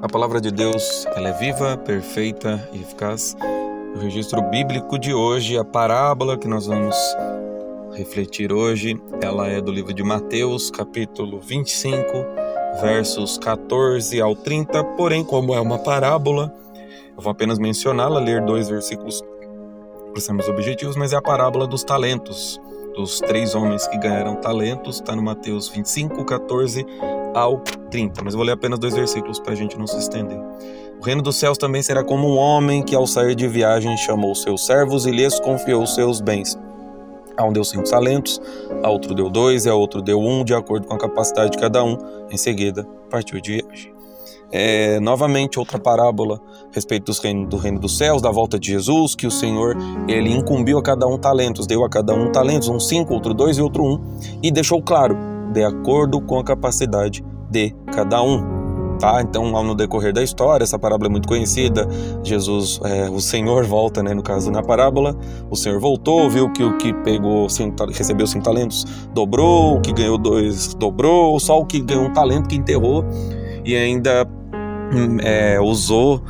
A palavra de Deus, ela é viva, perfeita e eficaz. O registro bíblico de hoje, a parábola que nós vamos refletir hoje, ela é do livro de Mateus, capítulo 25, versos 14 ao 30. Porém, como é uma parábola, eu vou apenas mencioná-la, ler 2 versículos para sermos objetivos, mas é a parábola dos talentos, dos 3 homens que ganharam talentos, está no Mateus 25, 14 ao 30, mas eu vou ler apenas 2 versículos para a gente não se estender. O reino dos céus também será como um homem que ao sair de viagem chamou seus servos e lhes confiou seus bens. A um deu 5 talentos, a outro deu 2 e a outro deu 1, de acordo com a capacidade de cada um. Em seguida, partiu de viagem. Novamente outra parábola a respeito do reino dos céus, da volta de Jesus, que o Senhor, ele incumbiu a cada um talentos, deu a cada um talentos, um 5, outro 2 e outro 1, e deixou claro, de acordo com a capacidade de cada um. Tá? Então, no decorrer da história, essa parábola é muito conhecida. Jesus, o Senhor volta, no caso na parábola, o Senhor voltou, viu que o que recebeu 5 talentos dobrou, o que ganhou 2 dobrou, só o que ganhou 1 talento que enterrou, e ainda usou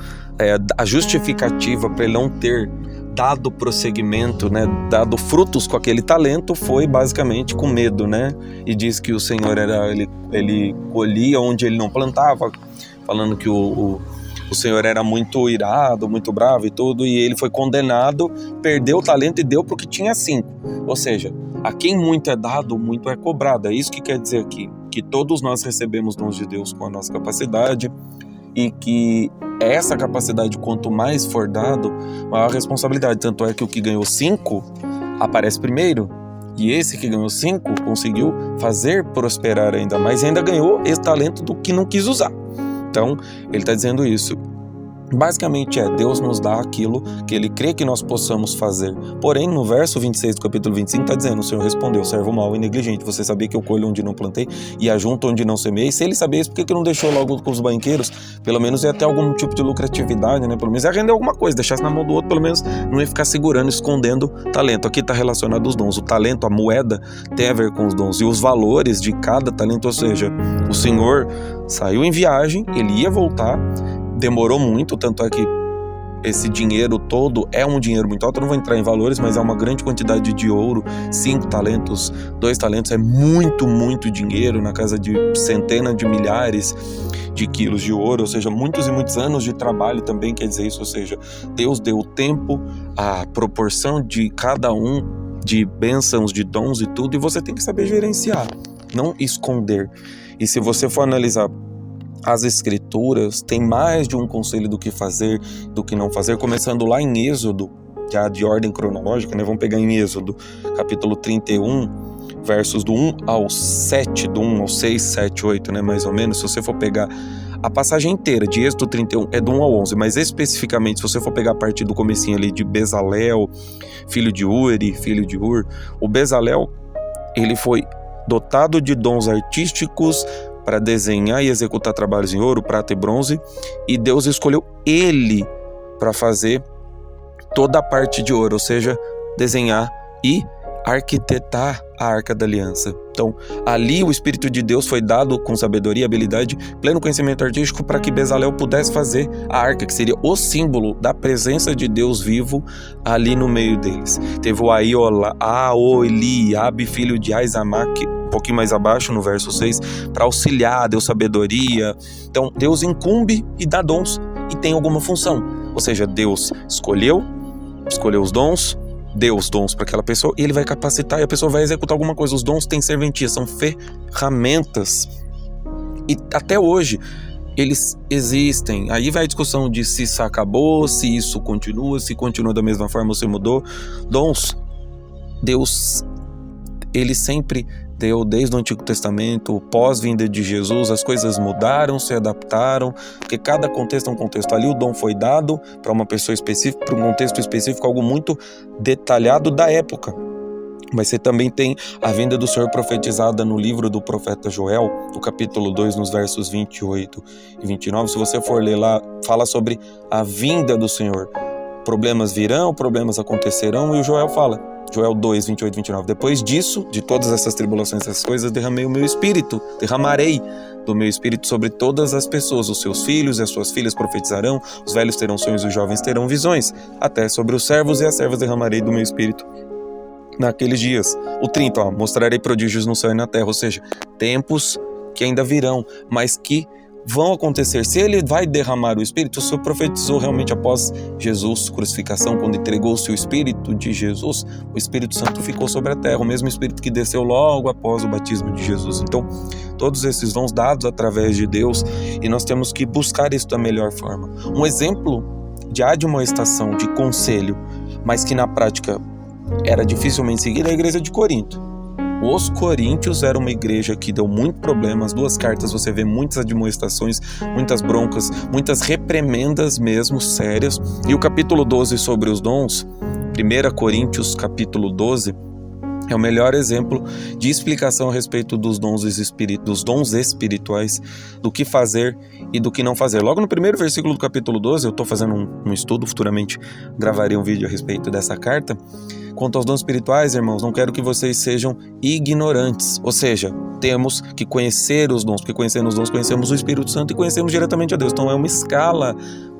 a justificativa para ele não ter dado prosseguimento, dado frutos com aquele talento, foi basicamente com medo, e diz que o Senhor ele colhia onde ele não plantava, falando que o Senhor era muito irado, muito bravo e tudo, e ele foi condenado, perdeu o talento e deu para o que tinha 5, ou seja, a quem muito é dado, muito é cobrado. É isso que quer dizer aqui, que todos nós recebemos dons de Deus com a nossa capacidade, e que essa capacidade, quanto mais for dado, maior a responsabilidade. Tanto é que o que ganhou 5 aparece primeiro, e esse que ganhou 5 conseguiu fazer prosperar ainda mais, e ainda ganhou esse talento do que não quis usar. Então, ele está dizendo isso. Basicamente Deus nos dá aquilo que Ele crê que nós possamos fazer. Porém, no verso 26 do capítulo 25 está dizendo: o Senhor respondeu, servo mau e negligente, você sabia que eu colho onde não plantei e ajunto onde não semeei? Se Ele sabia isso, por que não deixou logo com os banqueiros? Pelo menos ia ter algum tipo de lucratividade, Pelo menos ia render alguma coisa, deixasse na mão do outro, pelo menos não ia ficar segurando, escondendo talento. Aqui está relacionado aos dons. O talento, a moeda, tem a ver com os dons e os valores de cada talento. Ou seja, o Senhor saiu em viagem, Ele ia voltar, demorou muito, tanto é que esse dinheiro todo é um dinheiro muito alto. Eu não vou entrar em valores, mas é uma grande quantidade de ouro. 5 talentos, 2 talentos é muito, muito dinheiro, na casa de centenas de milhares de quilos de ouro, ou seja, muitos e muitos anos de trabalho também quer dizer isso. Ou seja, Deus deu o tempo, a proporção de cada um, de bênçãos, de dons e tudo, e você tem que saber gerenciar, não esconder. E se você for analisar as escrituras, tem mais de um conselho do que fazer, do que não fazer, começando lá em Êxodo, já de ordem cronológica, Vamos pegar em Êxodo, capítulo 31, versos do 1 ao 7, do 1 ao 6, 7, 8, mais ou menos. Se você for pegar a passagem inteira de Êxodo 31, é do 1 ao 11, mas especificamente, se você for pegar a partir do comecinho ali de Bezalel, filho de Uri, filho de Ur, o Bezalel, ele foi dotado de dons artísticos para desenhar e executar trabalhos em ouro, prata e bronze, e Deus escolheu ele para fazer toda a parte de ouro, ou seja, desenhar e arquitetar a Arca da Aliança. Então, ali o Espírito de Deus foi dado com sabedoria, habilidade, pleno conhecimento artístico para que Bezalel pudesse fazer a arca, que seria o símbolo da presença de Deus vivo ali no meio deles. Teve o Aholiabe, filho de Aizamaque, um pouquinho mais abaixo, no verso 6, para auxiliar, deu sabedoria. Então, Deus incumbe e dá dons e tem alguma função. Ou seja, Deus escolheu os dons, deu os dons para aquela pessoa, e Ele vai capacitar e a pessoa vai executar alguma coisa. Os dons têm serventia, são ferramentas. E até hoje eles existem. Aí vai a discussão de se isso acabou, se isso continua, se continua da mesma forma ou se mudou. Dons, Deus, Ele sempre deu, desde o Antigo Testamento, pós-vinda de Jesus, as coisas mudaram, se adaptaram, porque cada contexto é um contexto. Ali o dom foi dado para uma pessoa específica, para um contexto específico, algo muito detalhado da época. Mas você também tem a vinda do Senhor profetizada no livro do profeta Joel, no capítulo 2, nos versos 28 e 29. Se você for ler lá, fala sobre a vinda do Senhor. Problemas virão, problemas acontecerão, e o Joel fala Joel 2, 28, 29. Depois disso, de todas essas tribulações, essas coisas, derramarei do meu espírito sobre todas as pessoas. Os seus filhos e as suas filhas profetizarão, os velhos terão sonhos e os jovens terão visões. Até sobre os servos e as servas derramarei do meu espírito naqueles dias. O 30, mostrarei prodígios no céu e na terra, ou seja, tempos que ainda virão, mas que vão acontecer. Se ele vai derramar o Espírito, o Senhor profetizou realmente após Jesus, crucificação, quando entregou-se o Espírito de Jesus, o Espírito Santo ficou sobre a terra, o mesmo Espírito que desceu logo após o batismo de Jesus. Então, todos esses dons dados através de Deus, e nós temos que buscar isso da melhor forma. Um exemplo de admoestação, de conselho, mas que na prática era dificilmente seguido, é a igreja de Corinto. Os coríntios eram uma igreja que deu muito problema. As 2 cartas você vê muitas admoestações, muitas broncas, muitas reprimendas mesmo, sérias. E o capítulo 12 sobre os dons, 1 Coríntios capítulo 12, é o melhor exemplo de explicação a respeito dos dons espirituais, do que fazer e do que não fazer. Logo no primeiro versículo do capítulo 12, eu estou fazendo um estudo, futuramente gravarei um vídeo a respeito dessa carta. Quanto aos dons espirituais, irmãos, não quero que vocês sejam ignorantes. Ou seja, temos que conhecer os dons, porque conhecendo os dons, conhecemos o Espírito Santo e conhecemos diretamente a Deus. Então é uma escala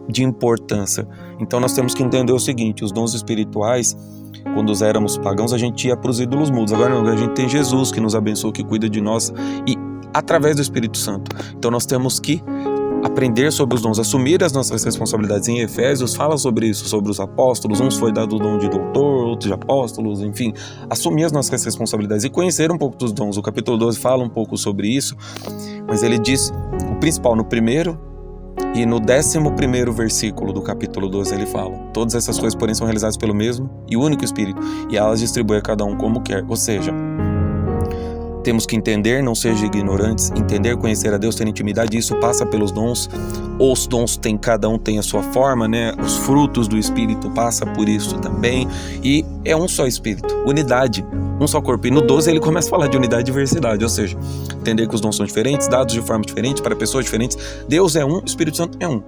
de importância. Então nós temos que entender o seguinte: os dons espirituais, quando éramos pagãos, a gente ia para os ídolos mudos. Agora não, a gente tem Jesus que nos abençoa, que cuida de nós, e através do Espírito Santo. Então nós temos que aprender sobre os dons, assumir as nossas responsabilidades. Em Efésios fala sobre isso, sobre os apóstolos. Uns foi dado o dom de doutor, outros de apóstolos, enfim, assumir as nossas responsabilidades e conhecer um pouco dos dons. O capítulo 12 fala um pouco sobre isso, mas ele diz o principal no primeiro e no 11º versículo do capítulo 12 ele fala: todas essas coisas, porém, são realizadas pelo mesmo e único Espírito, e elas distribui a cada um como quer. Ou seja, temos que entender, não sejam ignorantes, entender, conhecer a Deus, ter intimidade, isso passa pelos dons. Os dons cada um tem a sua forma, né? Os frutos do Espírito passa por isso também, e é um só Espírito, unidade, um só corpo. E no 12 ele começa a falar de unidade e diversidade, ou seja, entender que os dons são diferentes, dados de forma diferente, para pessoas diferentes. Deus é um, o Espírito Santo é um,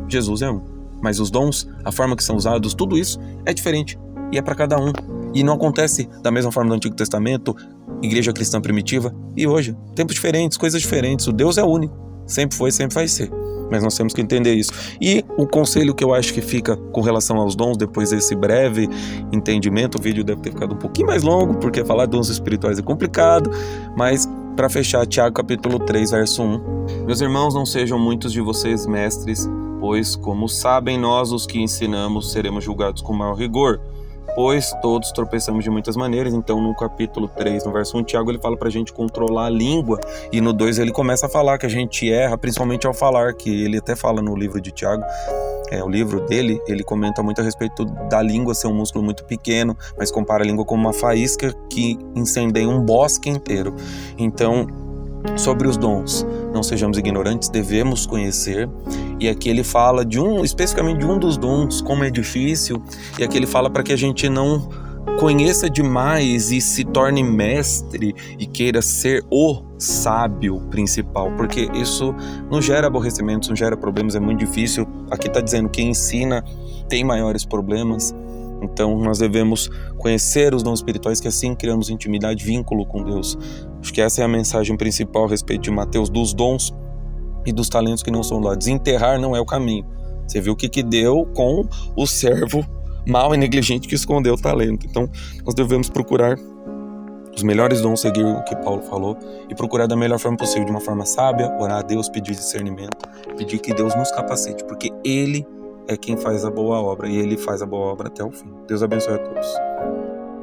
Jesus é um, mas os dons, a forma que são usados, tudo isso é diferente, e é para cada um. E não acontece da mesma forma do Antigo Testamento, igreja cristã primitiva, e hoje. Tempos diferentes, coisas diferentes. O Deus é único. Sempre foi, sempre vai ser. Mas nós temos que entender isso. E o conselho que eu acho que fica com relação aos dons, depois desse breve entendimento, o vídeo deve ter ficado um pouquinho mais longo, porque falar de dons espirituais é complicado, mas para fechar, Tiago capítulo 3, verso 1. Meus irmãos, não sejam muitos de vocês mestres, pois, como sabem, nós os que ensinamos seremos julgados com maior rigor. Pois todos tropeçamos de muitas maneiras. Então no capítulo 3, no verso 1, Tiago ele fala pra gente controlar a língua, e no 2 ele começa a falar que a gente erra, principalmente ao falar, que ele até fala no livro de Tiago, o livro dele, ele comenta muito a respeito da língua ser um músculo muito pequeno, mas compara a língua como uma faísca que incendeia um bosque inteiro. Então, sobre os dons, não sejamos ignorantes, devemos conhecer. E aqui ele fala especificamente de um dos dons, como é difícil, e aqui ele fala para que a gente não conheça demais e se torne mestre e queira ser o sábio principal, porque isso não gera aborrecimentos, não gera problemas, é muito difícil. Aqui está dizendo que quem ensina tem maiores problemas. Então nós devemos conhecer os dons espirituais, que assim criamos intimidade, vínculo com Deus. Acho que essa é a mensagem principal a respeito de Mateus, dos dons e dos talentos que não são lá. Desenterrar não é o caminho. Você viu o que deu com o servo mau e negligente que escondeu o talento. Então nós devemos procurar os melhores dons, seguir o que Paulo falou e procurar da melhor forma possível, de uma forma sábia, orar a Deus, pedir discernimento, pedir que Deus nos capacite, porque Ele é quem faz a boa obra, e Ele faz a boa obra até o fim. Deus abençoe a todos.